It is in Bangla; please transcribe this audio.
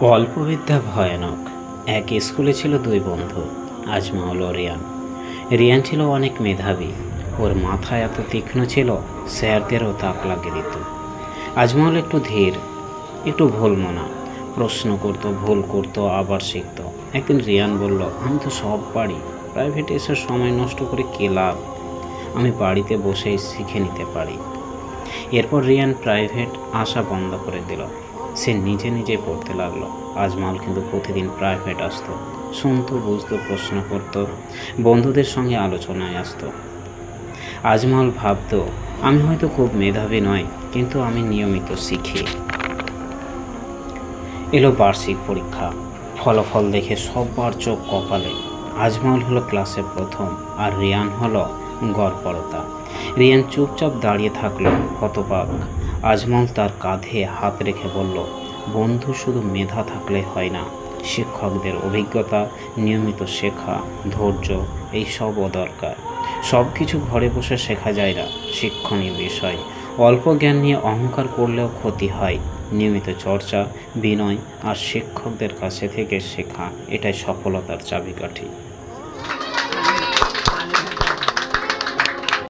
অল্পবিদ্যা ভয়ানক। এক স্কুলে ছিল দুই বন্ধু, আজমল ও রিয়ান। রিয়ান ছিল অনেক মেধাবী, ওর মাথা এত তীক্ষ্ণ ছিল স্যারদেরও তাক লাগিয়ে দিত। আজমল একটু ধীর, একটু ভুলমনা, প্রশ্ন করতো, ভুল করতো, আবার শিখত। একদিন রিয়ান বলল, আমি তো সব পারি, প্রাইভেটে এসে সময় নষ্ট করে কী লাভ, আমি বাড়িতে বসেই শিখে নিতে পারি। এরপর রিয়ান প্রাইভেট আসা বন্ধ করে দিল, সে নিজে নিজে পড়তে লাগলো। আজমল কিন্তু প্রতিদিন প্রাইভেট আসতো, শুনতো, বুঝতো, প্রশ্ন করত, বন্ধুদের সঙ্গে আলোচনায় আসতো। আজমল ভাবতো, আমি হয়তো খুব মেধাবী নয়, কিন্তু আমি নিয়মিত শিখি। এলো বার্ষিক পরীক্ষা, ফলাফল দেখে সবার চোখ কপালে। আজমল হলো ক্লাসে প্রথম, আর রিয়ান হলো গড়পড়তা। রিয়ান চুপচাপ দাঁড়িয়ে থাকলো, হতবাক। আজমল তার কাঁধে হাত রেখে বলল, বন্ধু শুধু মেধা থাকলে হয় না, শিক্ষকদের অভিজ্ঞতা, নিয়মিত শেখা, ধৈর্য, এই সবও দরকার। সব কিছু ঘরে বসে শেখা যায় না, শিক্ষণীয় বিষয়। অল্প জ্ঞান নিয়ে অহংকার করলেও ক্ষতি হয়। নিয়মিত চর্চা, বিনয় আর শিক্ষকদের কাছে থেকে শেখা, এটাই সফলতার চাবিকাঠি।